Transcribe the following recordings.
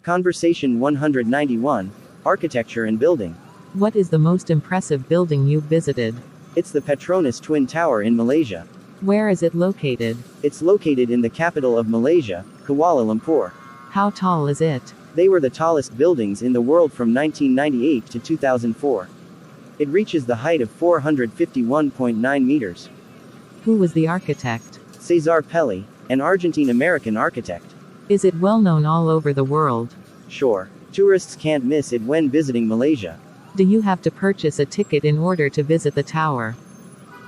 Conversation 191. Architecture and building. What is the most impressive building you've visited? It's the Petronas Twin Tower in Malaysia. Where is it located? It's located in the capital of Malaysia, Kuala Lumpur. How tall is it? They were the tallest buildings in the world from 1998 to 2004. It reaches the height of 451.9 meters. Who was the architect? Cesar Pelli, an Argentine-American architect. Is it well known all over the world? Sure. Tourists can't miss it when visiting Malaysia. Do you have to purchase a ticket in order to visit the tower?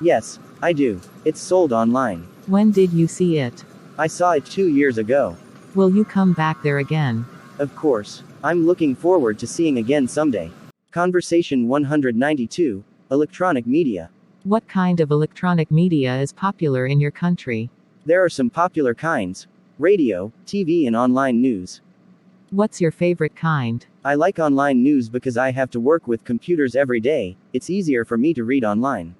Yes, I do. It's sold online. When did you see it? I saw it 2 years ago. Will you come back there again? Of course. I'm looking forward to seeing again someday. Conversation 192. Electronic media. What kind of electronic media is popular in your country? There are some popular kinds: radio, TV, and online news. What's your favorite kind? I like online news because I have to work with computers every day. It's easier for me to read online.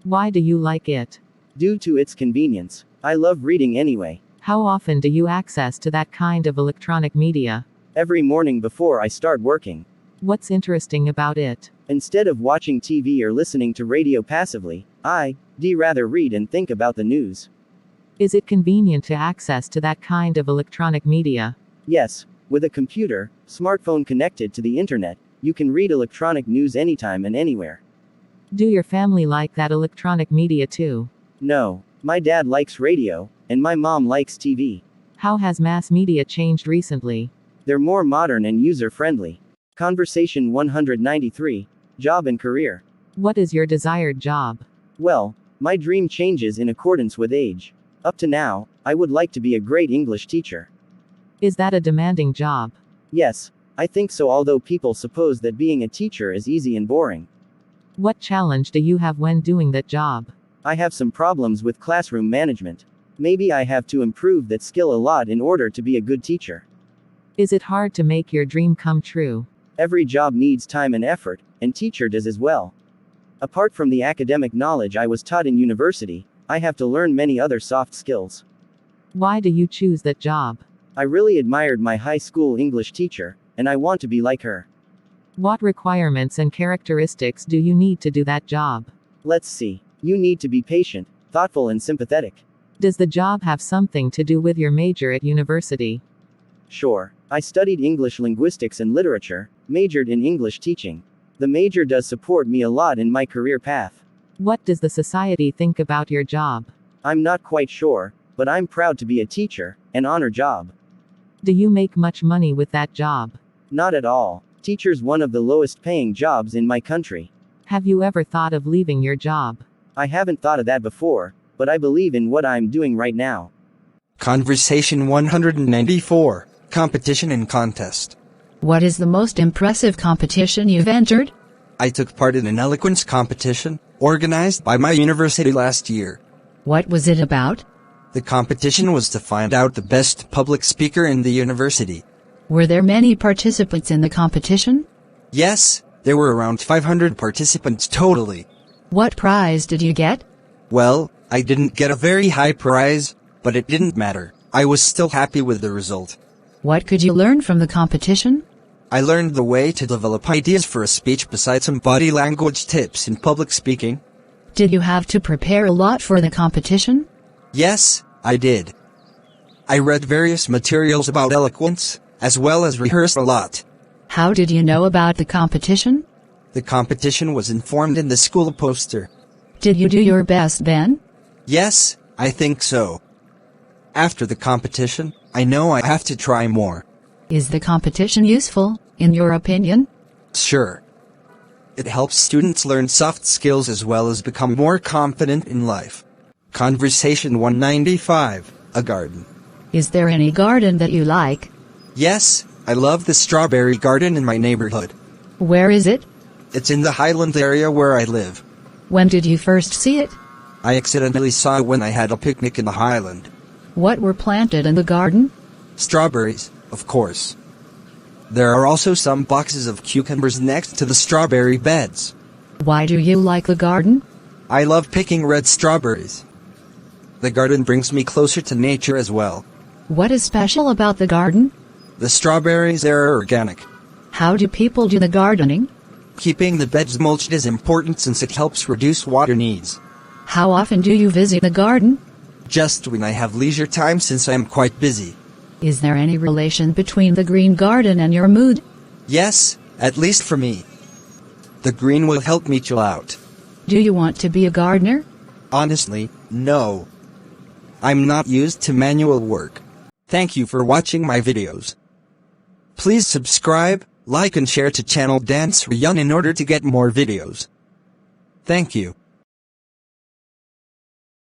Why do you like it? Due to its convenience. I love reading anyway. How often do you access to that kind of electronic media? Every morning before I start working. What's interesting about it? Instead of watching TV or listening to radio passively, I'd rather read and think about the news. Is it convenient to access to that kind of electronic media? Yes, with a computer, smartphone connected to the internet, you can read electronic news anytime and anywhere. Do your family like that electronic media too? No, my dad likes radio, and my mom likes TV. How has mass media changed recently? They're more modern and user-friendly. Conversation 193. Job and career. What is your desired job? Well, my dream changes in accordance with age. Up to now, I would like to be a great English teacher. Is that a demanding job? Yes, I think so, although people suppose that being a teacher is easy and boring. What challenge do you have when doing that job? I have some problems with classroom management. Maybe I have to improve that skill a lot in order to be a good teacher. Is it hard to make your dream come true? Every job needs time and effort, and teacher does as well. Apart from the academic knowledge I was taught in university, I have to learn many other soft skills. Why do you choose that job? I really admired my high school English teacher, and I want to be like her. What requirements and characteristics do you need to do that job? Let's see. You need to be patient, thoughtful, and sympathetic. Does the job have something to do with your major at university? Sure. I studied English linguistics and literature, majored in English teaching. The major does support me a lot in my career path. What does the society think about your job? I'm not quite sure, but I'm proud to be a teacher, an honor job. Do you make much money with that job? Not at all. Teacher's one of the lowest paying jobs in my country. Have you ever thought of leaving your job? I haven't thought of that before, but I believe in what I'm doing right now. Conversation 194. Competition and contest. What is the most impressive competition you've entered? I took part in an eloquence competition, organized by my university last year. What was it about? The competition was to find out the best public speaker in the university. Were there many participants in the competition? Yes, there were around 500 participants totally. What prize did you get? Well, I didn't get a very high prize, but it didn't matter. I was still happy with the result. What could you learn from the competition? I learned the way to develop ideas for a speech besides some body language tips in public speaking. Did you have to prepare a lot for the competition? Yes, I did. I read various materials about eloquence, as well as rehearsed a lot. How did you know about the competition? The competition was informed in the school poster. Did you do your best then? Yes, I think so. After the competition, I know I have to try more. Is the competition useful, in your opinion? Sure. It helps students learn soft skills as well as become more confident in life. Conversation 195. A garden. Is there any garden that you like? Yes, I love the strawberry garden in my neighborhood. Where is it? It's in the Highland area where I live. When did you first see it? I accidentally saw it when I had a picnic in the Highland. What were planted in the garden? Strawberries, of course. There are also some boxes of cucumbers next to the strawberry beds. Why do you like the garden? I love picking red strawberries. The garden brings me closer to nature as well. What is special about the garden? The strawberries are organic. How do people do the gardening? Keeping the beds mulched is important since it helps reduce water needs. How often do you visit the garden? Just when I have leisure time since I am quite busy. Is there any relation between the green garden and your mood? Yes, at least for me. The green will help me chill out. Do you want to be a gardener? Honestly, no. I'm not used to manual work. Thank you for watching my videos. Please subscribe, like and share to channel Dan Sreyoun in order to get more videos. Thank you.